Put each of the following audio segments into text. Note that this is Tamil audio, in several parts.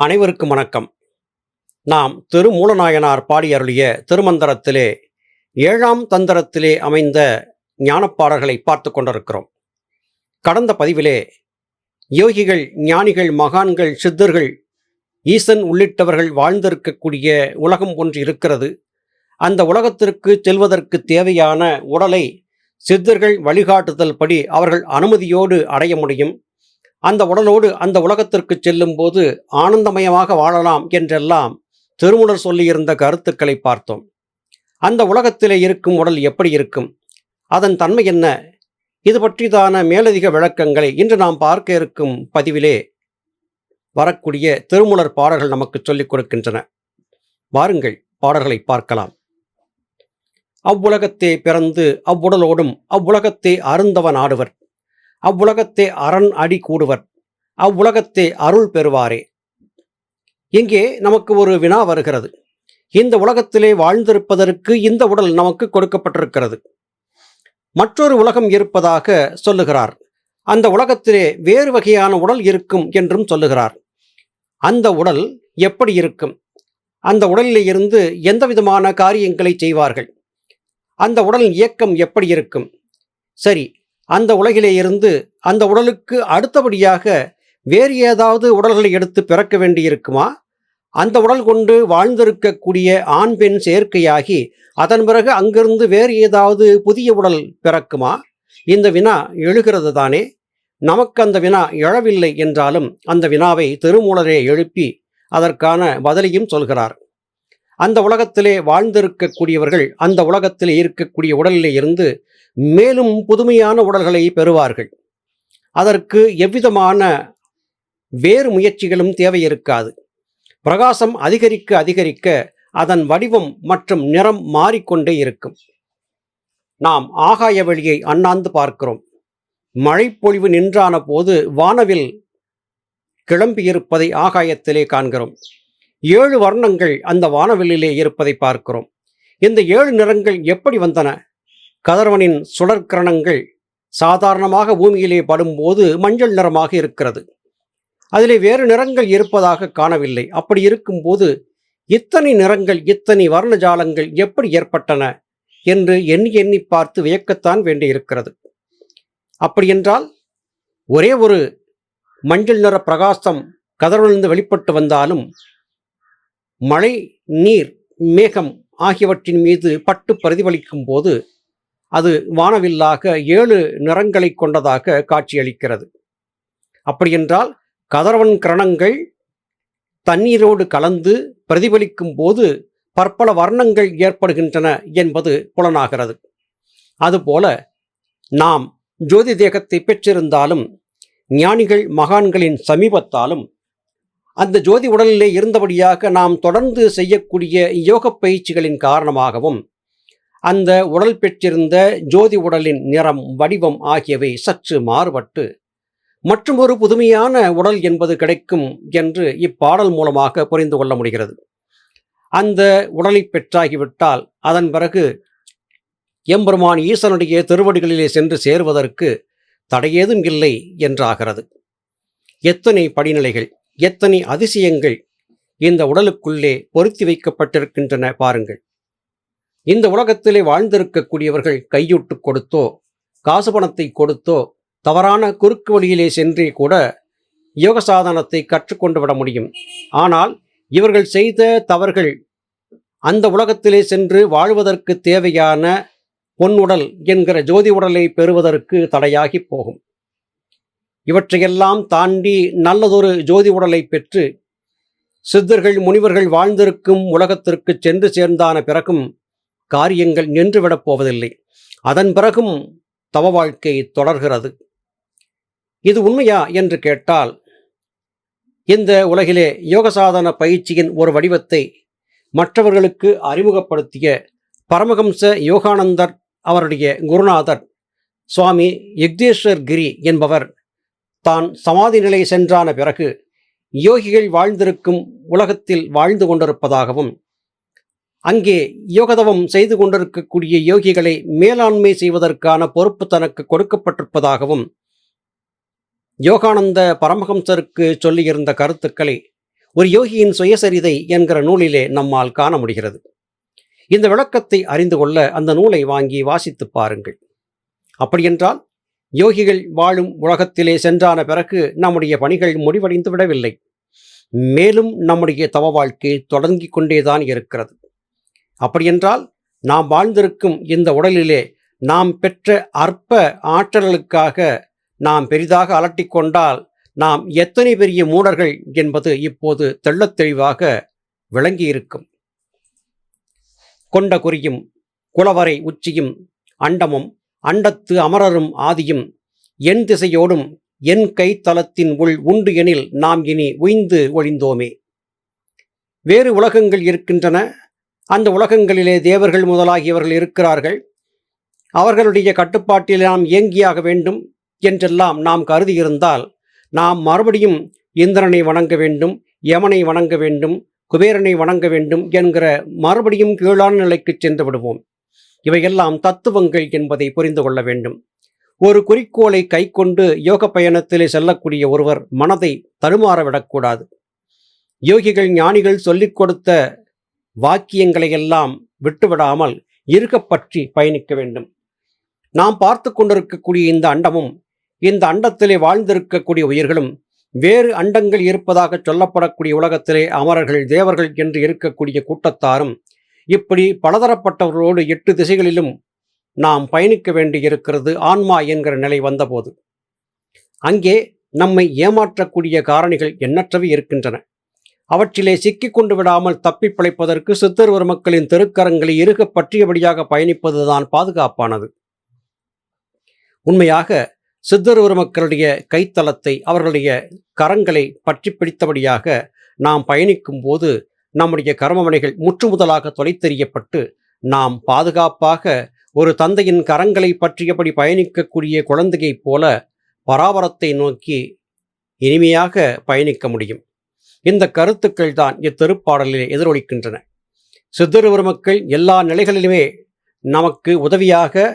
அனைவருக்கும் வணக்கம். நாம் திருமூலநாயனார் பாடியருளிய திருமந்திரத்திலே 7ஆம் தந்திரத்திலே அமைந்த ஞானப்பாடல்களை பார்த்து கொண்டிருக்கிறோம். கடந்த பதிவிலே யோகிகள், ஞானிகள், மகான்கள், சித்தர்கள், ஈசன் உள்ளிட்டவர்கள் வாழ்ந்திருக்கக்கூடிய உலகம் ஒன்று இருக்கிறது. அந்த உலகத்திற்கு செல்வதற்கு தேவையான உடலை சித்தர்கள் வழிகாட்டுதல் படி அவர்கள் அனுமதியோடு அடைய முடியும். அந்த உடலோடு அந்த உலகத்திற்கு செல்லும் போது ஆனந்தமயமாக வாழலாம் என்றெல்லாம் திருமூலர் சொல்லியிருந்த கருத்துக்களை பார்த்தோம். அந்த உலகத்திலே இருக்கும் உடல் எப்படி இருக்கும், அதன் தன்மை என்ன, இது பற்றிதான மேலதிக விளக்கங்களை இன்று நாம் பார்க்க இருக்கும் பதிவிலே வரக்கூடிய திருமூலர் பாடல்கள் நமக்கு சொல்லிக் கொடுக்கின்றன. வாருங்கள், பாடல்களை பார்க்கலாம். அவ்வுலகத்தே பிறந்து அவ்வுடலோடும் அவ்வுலகத்தே அருந்தவன் ஆடுவர், அவ்வுலகத்தே அரண் அடி கூடுவர், அவ்வுலகத்தே அருள் பெறுவாரே. இங்கே நமக்கு ஒரு வினா வருகிறது. இந்த உலகத்திலே வாழ்ந்திருப்பதற்கு இந்த உடல் நமக்கு கொடுக்கப்பட்டிருக்கிறது. மற்றொரு உலகம் இருப்பதாக சொல்லுகிறார். அந்த உலகத்திலே வேறு வகையான உடல் இருக்கும் என்றும் சொல்லுகிறார். அந்த உடல் எப்படி இருக்கும்? அந்த உடலிலே இருந்து எந்த விதமான காரியங்களை செய்வார்கள்? அந்த உடலின் இயக்கம் எப்படி இருக்கும்? சரி, அந்த உலகிலே இருந்து அந்த உடலுக்கு அடுத்தபடியாக வேறு ஏதாவது உடல்களை எடுத்து பிறக்க வேண்டியிருக்குமா? அந்த உடல் கொண்டு வாழ்ந்திருக்கக்கூடிய ஆண் பெண் சேர்க்கையாகி அதன் பிறகு அங்கிருந்து வேறு ஏதாவது புதிய உடல் பிறக்குமா? இந்த வினா எழுகிறது தானே. நமக்கு அந்த வினா எழவில்லை என்றாலும் அந்த வினாவை திருமூலரே எழுப்பி அதற்கான பதிலையும் சொல்கிறார். அந்த உலகத்திலே வாழ்ந்திருக்கக்கூடியவர்கள் அந்த உலகத்திலே இருக்கக்கூடிய உடலிலே இருந்து மேலும் புதுமையான உடல்களை பெறுவார்கள். அதற்கு எவ்விதமான வேறு முயற்சிகளும் தேவை இருக்காது. பிரகாசம் அதிகரிக்க அதிகரிக்க அதன் வடிவம் மற்றும் நிறம் மாறிக்கொண்டே இருக்கும். நாம் ஆகாய வெளியை அண்ணாந்து பார்க்கிறோம். மழைப்பொழிவு நின்றான போது வானவில் கிளம்பியிருப்பதை ஆகாயத்திலே காண்கிறோம். 7 வர்ணங்கள் அந்த வானவில்லிலே இருப்பதை பார்க்கிறோம். இந்த 7 நிறங்கள் எப்படி வந்தன? கதிரவனின் சுடற்கிரணங்கள் சாதாரணமாக பூமியிலே படும்போது மஞ்சள் நிறமாக இருக்கிறது. அதிலே வேறு நிறங்கள் இருப்பதாக காணவில்லை. அப்படி இருக்கும்போது இத்தனை நிறங்கள், இத்தனை வர்ணஜாலங்கள் எப்படி ஏற்பட்டன என்று எண்ணி எண்ணி பார்த்து வியக்கத்தான் வேண்டியிருக்கிறது. அப்படியென்றால் ஒரே ஒரு மஞ்சள் நிற பிரகாசம் கதிரவனிலிருந்து வெளிப்பட்டு வந்தாலும் மழை, நீர், மேகம் ஆகியவற்றின் மீது பட்டு பிரதிபலிக்கும் போது அது வானவில்லாக 7 நிறங்களை கொண்டதாக காட்சியளிக்கிறது. அப்படியென்றால் கதிரவன் கிரணங்கள் தண்ணீரோடு கலந்து பிரதிபலிக்கும் போது பற்பல வர்ணங்கள் ஏற்படுகின்றன என்பது புலனாகிறது. அதுபோல நாம் ஜோதி தேகத்தை பெற்றிருந்தாலும் ஞானிகள் மகான்களின் சமீபத்தாலும் அந்த ஜோதி உடலிலே இருந்தபடியாக நாம் தொடர்ந்து செய்யக்கூடிய யோக பயிற்சிகளின் காரணமாகவும் அந்த உடல் பெற்றிருந்த ஜோதி உடலின் நிறம், வடிவம் ஆகியவை சற்று மாறுபட்டு மற்றும் ஒரு புதுமையான உடல் என்பது கிடைக்கும் என்று இப்பாடல் மூலமாக புரிந்து கொள்ள முடிகிறது. அந்த உடலை பெற்றாகிவிட்டால் அதன் பிறகு எம்பெருமான் ஈசனுடைய திருவடிகளிலே சென்று சேருவதற்கு தடையேதும் இல்லை என்றாகிறது. எத்தனை படிநிலைகள், எத்தனை அதிசயங்கள் இந்த உடலுக்குள்ளே பொருத்தி வைக்கப்பட்டிருக்கின்றன பாருங்கள். இந்த உலகத்திலே வாழ்ந்திருக்கக்கூடியவர்கள் கையூட்டு கொடுத்தோ காசு பணத்தை கொடுத்தோ தவறான குறுக்கு வழியிலே சென்றே கூட யோக சாதனத்தை கற்றுக்கொண்டு விட முடியும். ஆனால் இவர்கள் செய்த தவறுகள் அந்த உலகத்திலே சென்று வாழ்வதற்கு தேவையான பொன்னுடல் என்கிற ஜோதி உடலை பெறுவதற்கு தடையாகி போகும். இவற்றையெல்லாம் தாண்டி நல்லதொரு ஜோதி உடலை பெற்று சித்தர்கள், முனிவர்கள் வாழ்ந்திருக்கும் உலகத்திற்கு சென்று சேர்ந்தான பிறகும் காரியங்கள் நின்றுவிடப் போவதில்லை. அதன் பிறகும் தவ வாழ்க்கை தொடர்கிறது. இது உண்மையா என்று கேட்டால், இந்த உலகிலே யோக சாதன பயிற்சியின் ஒரு வடிவத்தை மற்றவர்களுக்கு அறிமுகப்படுத்திய பரமஹம்ச யோகானந்தர் அவருடைய குருநாதர் சுவாமி யுக்தேஸ்வர் கிரி என்பவர் தான் சமாதி நிலை சென்றான பிறகு யோகிகள் வாழ்ந்திருக்கும் உலகத்தில் வாழ்ந்து கொண்டிருப்பதாகவும், அங்கே யோகதவம் செய்து கொண்டிருக்கக்கூடிய யோகிகளை மேலாண்மை செய்வதற்கான பொறுப்பு தனக்கு கொடுக்கப்பட்டிருப்பதாகவும் யோகானந்த பரமஹம்சருக்கு சொல்லியிருந்த கருத்துக்களை ஒரு யோகியின் சுயசரிதை என்கிற நூலிலே நம்மால் காண முடிகிறது. இந்த விளக்கத்தை அறிந்து கொள்ள அந்த நூலை வாங்கி வாசித்து பாருங்கள். அப்படியென்றால் யோகிகள் வாழும் உலகத்திலே சென்றான பிறகு நம்முடைய பணிகள் முடிவடைந்து விடவில்லை. மேலும் நம்முடைய தவ வாழ்க்கை தொடங்கிக் கொண்டேதான் இருக்கிறது. அப்படியென்றால் நாம் வாழ்ந்திருக்கும் இந்த உடலிலே நாம் பெற்ற அற்ப ஆற்றல்களுக்காக நாம் பெரிதாக அலட்டிக்கொண்டால் நாம் எத்தனை பெரிய மூடர்கள் என்பது இப்போது தெள்ளத் தெளிவாக விளங்கியிருக்கும். கொண்ட குறியும் குலவரை உச்சியும் அண்டமும் அண்டத்து அமரரும் ஆதியும் என் திசையோடும் என் கைத்தலத்தின் உள் உண்டு எனில் நாம் இனி உய்ந்து ஒழிந்தோமே. வேறு உலகங்கள் இருக்கின்றன. அந்த உலகங்களிலே தேவர்கள் முதலாகியவர்கள் இருக்கிறார்கள். அவர்களுடைய கட்டுப்பாட்டில் நாம் இயங்கியாக வேண்டும் என்றெல்லாம் நாம் கருதியிருந்தால் நாம் மறுபடியும் இந்திரனை வணங்க வேண்டும், யமனை வணங்க வேண்டும், குபேரனை வணங்க வேண்டும் என்கிற மறுபடியும் கீழான நிலைக்கு சென்று விடுவோம். இவையெல்லாம் தத்துவங்கள் என்பதை புரிந்து கொள்ள வேண்டும். ஒரு குறிக்கோளை கை கொண்டு யோக பயணத்திலே செல்லக்கூடிய ஒருவர் மனதை தடுமாற விடக்கூடாது. யோகிகள் ஞானிகள் சொல்லிக் கொடுத்த வாக்கியங்களை எல்லாம் விட்டுவிடாமல் இறுகப்பற்றி பயணிக்க வேண்டும். நாம் பார்த்து கொண்டிருக்கக்கூடிய இந்த அண்டமும் இந்த அண்டத்திலே வாழ்ந்திருக்கக்கூடிய உயிர்களும் வேறு அண்டங்கள் இருப்பதாக சொல்லப்படக்கூடிய உலகத்திலே அமரர்கள் தேவர்கள் என்று இருக்கக்கூடிய கூட்டத்தாரும் இப்படி பலதரப்பட்டவர்களோடு 8 திசைகளிலும் நாம் பயணிக்க வேண்டியிருக்கிறது. ஆன்மா என்கிற நிலை வந்தபோது அங்கே நம்மை ஏமாற்றக்கூடிய காரணிகள் எண்ணற்றவை இருக்கின்றன. அவற்றிலே சிக்கிக் கொண்டு விடாமல் தப்பி பிழைப்பதற்கு சித்தர் ஒரு மக்களின் திருக்கரங்களை இறுக பற்றியபடியாக பயணிப்பதுதான் பாதுகாப்பானது. உண்மையாக சித்தர் ஒரு மக்களுடைய கைத்தலத்தை அவர்களுடைய கரங்களை பற்றி பிடித்தபடியாக நாம் பயணிக்கும் போது நம்முடைய கர்மவினைகள் முற்றுமுதலாக தொலைத்தெறியப்பட்டு நாம் பாதுகாப்பாக ஒரு தந்தையின் கரங்களை பற்றியபடி பயணிக்கக்கூடிய குழந்தையைப் போல பராபரத்தை நோக்கி இனிமையாக பயணிக்க முடியும். இந்த கருத்துக்கள் தான் இத்திருப்பாடலில் எதிரொலிக்கின்றன. சித்தர் ஒரு மக்கள் எல்லா நிலைகளிலுமே நமக்கு உதவியாக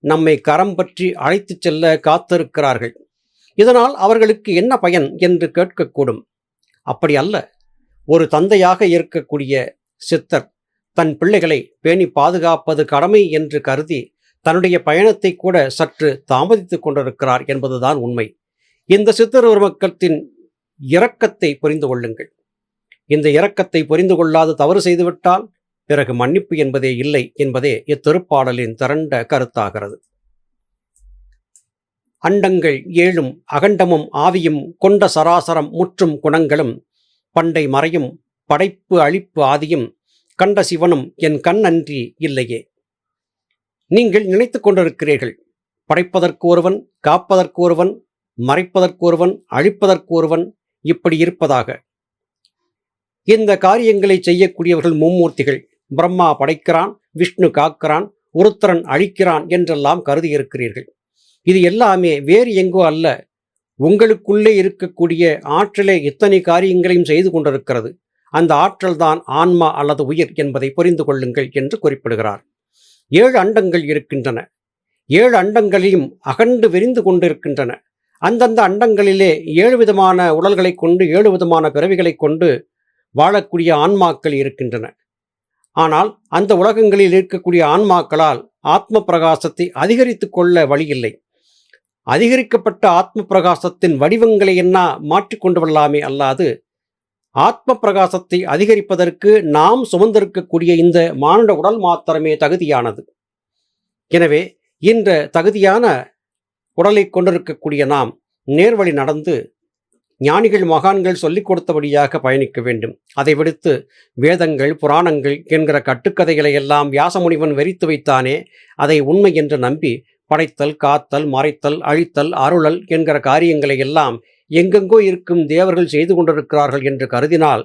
நம்மை கரம் பற்றி அழைத்து செல்ல காத்திருக்கிறார்கள். இதனால் அவர்களுக்கு என்ன பயன் என்று கேட்கக்கூடும். அப்படி அல்ல. ஒரு தந்தையாக இருக்கக்கூடிய சித்தர் தன் பிள்ளைகளை பேணி பாதுகாப்பது கடமை என்று கருதி தன்னுடைய பயணத்தை கூட சற்று தாமதித்துக் கொண்டிருக்கிறார் என்பதுதான் உண்மை. இந்த சித்தர் ஒரு மக்கத்தின் இரக்கத்தை புரிந்து கொள்ளுங்கள். இந்த இரக்கத்தை புரிந்து கொள்ளாது தவறு செய்துவிட்டால் பிறகு மன்னிப்பு என்பதே இல்லை என்பதே இத்திருப்பாடலின் திரண்ட கருத்தாகிறது. அண்டங்கள் 7 அகண்டமும் ஆவியும் கொண்ட சராசரம் முற்றும் குணங்களும் பண்டை மறையும் படைப்பு அழிப்பு ஆதியும் கண்ட சிவனும் என் கண் அன்றி இல்லையே. நீங்கள் நினைத்து கொண்டிருக்கிறீர்கள், படைப்பதற்கு ஒருவன், காப்பதற்கு ஒருவன், மறைப்பதற்கு ஒருவன், அழிப்பதற்கு ஒருவன், இப்படி இருப்பதாக. இந்த காரியங்களை செய்யக்கூடியவர்கள் மும்மூர்த்திகள். பிரம்மா படைக்கிறான், விஷ்ணு காக்கிறான், உருத்திரன் அழிக்கிறான் என்றெல்லாம் கருதியிருக்கிறீர்கள். இது எல்லாமே வேறு எங்கோ அல்ல, உங்களுக்குள்ளே இருக்கக்கூடிய ஆற்றலே இத்தனை காரியங்களையும் செய்து கொண்டிருக்கிறது. அந்த ஆற்றல் தான் ஆன்மா அல்லது உயிர் என்பதை புரிந்து கொள்ளுங்கள் என்று குறிப்பிடுகிறார். 7 அண்டங்கள் இருக்கின்றன. 7 அண்டங்களையும் அகண்டு விரிந்து கொண்டிருக்கின்றன. அந்தந்த அண்டங்களிலே 7 விதமான உடல்களை கொண்டு 7 விதமான பிறவிகளை கொண்டு வாழக்கூடிய ஆன்மாக்கள் இருக்கின்றன. ஆனால் அந்த உலகங்களில் இருக்கக்கூடிய ஆன்மாக்களால் ஆத்ம பிரகாசத்தை அதிகரித்து கொள்ள வழியில்லை. அதிகரிக்கப்பட்ட ஆத்ம பிரகாசத்தின் வடிவங்களை என்ன மாற்றிக்கொண்டு வரலாமே அல்லாது ஆத்ம பிரகாசத்தை அதிகரிப்பதற்கு நாம் சுமந்திருக்கக்கூடிய இந்த மானுட உடல் மாத்திரமே தகுதியானது. எனவே இந்த தகுதியான உடலை கொண்டிருக்கக்கூடிய நாம் நேர்வழி நடந்து ஞானிகள் மகான்கள் சொல்லிக் கொடுத்தபடியாக பயணிக்க வேண்டும். அதை விடுத்து வேதங்கள் புராணங்கள் என்கிற கட்டுக்கதைகளை எல்லாம் வியாசமுனிவன் வெறித்து வைத்தானே, அதை உண்மை என்று நம்பி படைத்தல், காத்தல், மறைத்தல், அழித்தல், அருளல் என்கிற காரியங்களை எல்லாம் எங்கெங்கோ இருக்கும் தேவர்கள் செய்து கொண்டிருக்கிறார்கள் என்று கருதினால்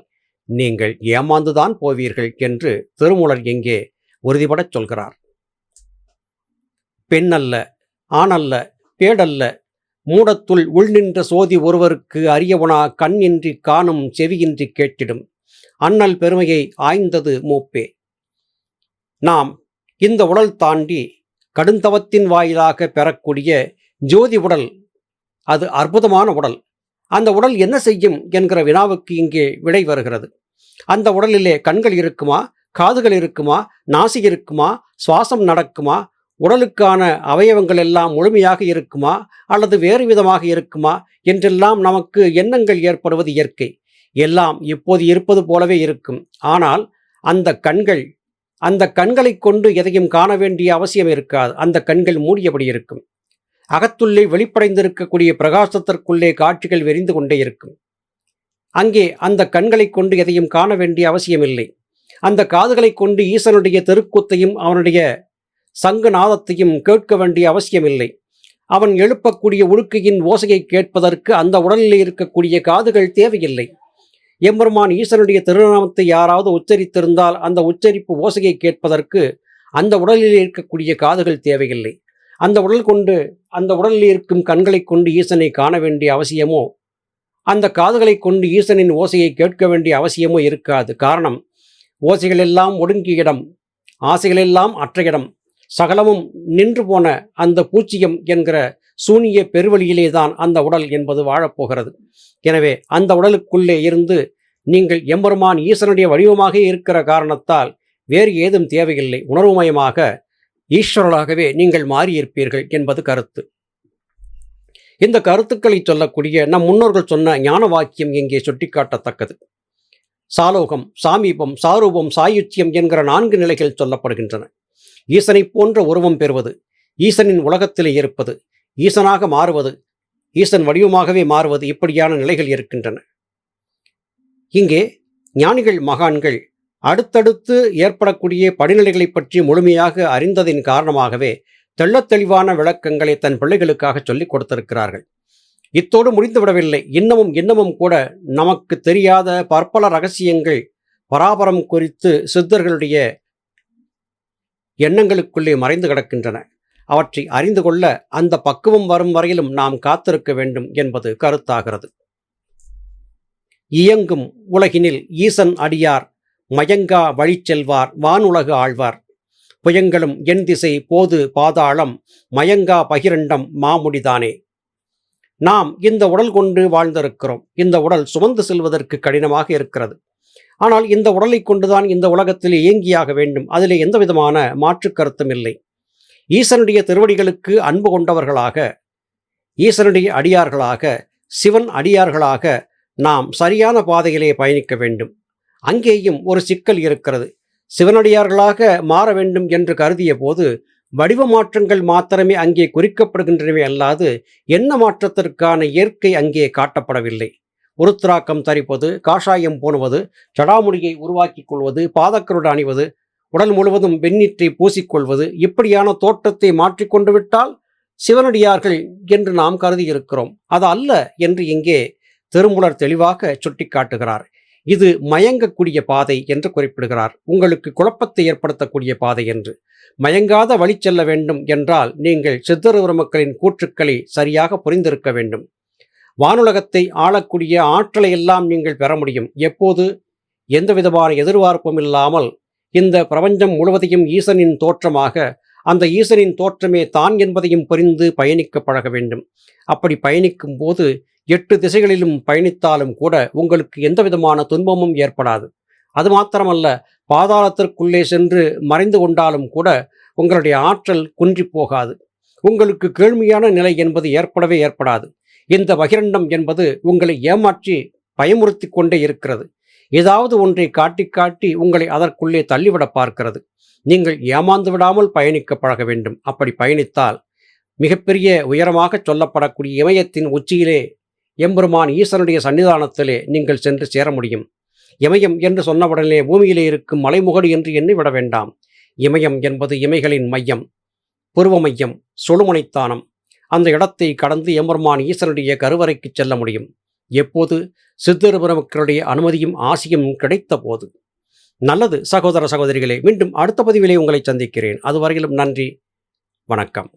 நீங்கள் ஏமாந்துதான் போவீர்கள் என்று திருமூலர் எங்கே உறுதிபடச் சொல்கிறார். பெண்ணல்ல, ஆணல்ல, பேடல்ல, மூடத்துள் உள்நின்ற சோதி ஒருவருக்கு அறியவுனா கண் இன்றி காணும் செவியின்றி கேட்டிடும் அண்ணல் பெருமையை ஆய்ந்தது மூப்பே. நாம் இந்த உடல் தாண்டி கடுந்தவத்தின் வாயிலாக பெறக்கூடிய ஜோதி உடல், அது அற்புதமான உடல். அந்த உடல் என்ன செய்யும் என்கிற வினாவுக்கு இங்கே விடை வருகிறது. அந்த உடலிலே கண்கள் இருக்குமா, காதுகள் இருக்குமா, நாசி இருக்குமா, சுவாசம் நடக்குமா, உடலுக்கான அவயவங்கள் எல்லாம் முழுமையாக இருக்குமா அல்லது வேறு விதமாக இருக்குமா என்றெல்லாம் நமக்கு எண்ணங்கள் ஏற்படுவது இயற்கை. எல்லாம் இப்போது இருப்பது போலவே இருக்கும். ஆனால் அந்த கண்களை கொண்டு எதையும் காண வேண்டிய அவசியம் இருக்காது. அந்த கண்கள் மூடியபடி இருக்கும். அகத்துள்ளே வெளிப்படைந்திருக்கக்கூடிய பிரகாசத்திற்குள்ளே காட்சிகள் விரிந்து கொண்டே இருக்கும். அங்கே அந்த கண்களை கொண்டு எதையும் காண வேண்டிய அவசியமில்லை. அந்த காதுகளை கொண்டு ஈசனுடைய தெருக்கூத்தையும் அவனுடைய சங்கு நாதத்தையும் கேட்க வேண்டிய அவசியமில்லை. அவன் எழுப்பக்கூடிய உடுக்கையின் ஓசையை கேட்பதற்கு அந்த உடலில் இருக்கக்கூடிய காதுகள் தேவையில்லை. எம்பெருமான் ஈசனுடைய திருநாமத்தை யாராவது உச்சரித்திருந்தால் அந்த உச்சரிப்பு ஓசையை கேட்பதற்கு அந்த உடலில் இருக்கக்கூடிய காதுகள் தேவையில்லை. அந்த உடலில் இருக்கும் கண்களை கொண்டு ஈசனை காண வேண்டிய அவசியமோ, அந்த காதுகளை கொண்டு ஈசனின் ஓசையை கேட்க வேண்டிய அவசியமோ இருக்காது. காரணம், ஓசைகளெல்லாம் ஒடுங்கிய இடம், ஆசைகளெல்லாம் அற்ற இடம், சகலமும் நின்று போன அந்த பூச்சியம் என்கிற சூனிய பெருவழியிலே தான் அந்த உடல் என்பது வாழப்போகிறது. எனவே அந்த உடலுக்குள்ளே இருந்து நீங்கள் எம்பெருமான் ஈசனுடைய வடிவமாக இருக்கிற காரணத்தால் வேறு ஏதும் தேவையில்லை. உணர்வுமயமாக ஈஸ்வரர்களாகவே நீங்கள் மாறியிருப்பீர்கள் என்பது கருத்து. இந்த கருத்துக்களை சொல்லக்கூடிய நம் முன்னோர்கள் சொன்ன ஞான வாக்கியம் இங்கே சுட்டிக்காட்டத்தக்கது. சாலோகம், சாமீபம், சாரூபம், சாயுச்சியம் என்கிற 4 நிலைகள் சொல்லப்படுகின்றன. ஈசனை போன்ற உருவம் பெறுவது, ஈசனின் உலகத்திலே இருப்பது, ஈசனாக மாறுவது, ஈசன் வடிவமாகவே மாறுவது, இப்படியான நிலைகள் இருக்கின்றன. இங்கே ஞானிகள் மகான்கள் அடுத்தடுத்து ஏற்படக்கூடிய படிநிலைகளை பற்றி முழுமையாக அறிந்ததின் காரணமாகவே தெள்ளத் தெளிவான விளக்கங்களை தன் பிள்ளைகளுக்காக சொல்லிக் கொடுத்திருக்கிறார்கள். இத்தோடு முடிந்துவிடவில்லை. இன்னமும் கூட நமக்கு தெரியாத பற்பல ரகசியங்கள் பராபரம் குறித்து சித்தர்களுடைய எண்ணங்களுக்குள்ளே மறைந்து கிடக்கின்றன. அவற்றை அறிந்து கொள்ள அந்த பக்குவம் வரும் வரையிலும் நாம் காத்திருக்க வேண்டும் என்பது கருத்தாகிறது. இயங்கும் உலகினில் ஈசன் அடியார் மயங்கா வழிச்செல்வார் வானுலகு ஆழ்வார். புயங்களும் என் திசை போது பாதாளம் மயங்கா பகிரண்டம் மாமுடிதானே. நாம் இந்த உடல் கொண்டு வாழ்ந்திருக்கிறோம். இந்த உடல் சுமந்து செல்வதற்கு கடினமாக இருக்கிறது. ஆனால் இந்த உடலை கொண்டுதான் இந்த உலகத்தில் இயங்கியாக வேண்டும். அதிலே எந்த விதமான மாற்று கருத்தும் இல்லை. ஈசனுடைய திருவடிகளுக்கு அன்பு கொண்டவர்களாக, ஈசனுடைய அடியார்களாக, சிவன் அடியார்களாக நாம் சரியான பாதையிலே பயணிக்க வேண்டும். அங்கேயும் ஒரு சிக்கல் இருக்கிறது. சிவனடியார்களாக மாற வேண்டும் என்று கருதிய போது வடிவ மாற்றங்கள் மாத்திரமே அங்கே குறிக்கப்படுகின்றனவே அல்லாது என்ன மாற்றத்திற்கான இயற்கை அங்கே காட்டப்படவில்லை. உருத்திராக்கம் தரிப்பது, காஷாயம் போனுவது, ஜடாமுடியை உருவாக்கிக் கொள்வது, பாதக்கருடு அணிவது, உடல் முழுவதும் வெண்ணீற்றை பூசிக்கொள்வது, இப்படியான தோற்றத்தை மாற்றிக்கொண்டு விட்டால் சிவனடியார்கள் என்று நாம் கருதி இருக்கிறோம். அது அல்ல என்று இங்கே திருமூலர் தெளிவாக சுட்டிக்காட்டுகிறார். இது மயங்கக்கூடிய பாதை என்று குறிப்பிடுகிறார். உங்களுக்கு குழப்பத்தை ஏற்படுத்தக்கூடிய பாதை என்று. மயங்காத வழி செல்ல வேண்டும் என்றால் நீங்கள் சித்தருவர மக்களின் கூற்றுக்களை சரியாக புரிந்திருக்க வேண்டும். வானுலகத்தை ஆளக்கூடிய ஆற்றலை எல்லாம் நீங்கள் பெற முடியும். எப்போது? எந்த விதமான எதிர்பார்ப்பும் இல்லாமல் இந்த பிரபஞ்சம் முழுவதையும் ஈசனின் தோற்றமாக, அந்த ஈசனின் தோற்றமே தான் என்பதையும் புரிந்து பயணிக்க பழக வேண்டும். அப்படி பயணிக்கும் போது 8 திசைகளிலும் பயணித்தாலும் கூட உங்களுக்கு எந்த விதமான துன்பமும் ஏற்படாது. அது மாத்திரமல்ல, பாதாளத்திற்குள்ளே சென்று மறைந்து கொண்டாலும் கூட உங்களுடைய ஆற்றல் குன்றி போகாது. உங்களுக்கு கேள்வியான நிலை என்பது ஏற்படாது. இந்த பகிரண்டம் என்பது உங்களை ஏமாற்றி பயமுறுத்தி கொண்டே இருக்கிறது. ஏதாவது ஒன்றை காட்டி காட்டி உங்களை அதற்குள்ளே தள்ளிவிட பார்க்கிறது. நீங்கள் ஏமாந்து விடாமல் பயணிக்க பழக வேண்டும். அப்படி பயணித்தால் மிகப்பெரிய உயரமாக சொல்லப்படக்கூடிய இமயத்தின் உச்சியிலே எம்பெருமான் ஈசனுடைய சன்னிதானத்திலே நீங்கள் சென்று சேர முடியும். இமயம் என்று சொன்னவுடனே பூமியிலே இருக்கும் மலைமுகடு என்று எண்ணி விட வேண்டாம். இமயம் என்பது இமைகளின் மையம், புருவ மையம், சொலுமுனைத்தானம். அந்த இடத்தை கடந்து எம்பெருமான் ஈசனுடைய கருவறைக்கு செல்ல முடியும். எப்போது? சித்தருபுரமக்களுடைய அனுமதியும் ஆசியும் கிடைத்த போது. நல்லது சகோதர சகோதரிகளே, மீண்டும் அடுத்த பதிவிலே உங்களை சந்திக்கிறேன். அதுவரையிலும் நன்றி, வணக்கம்.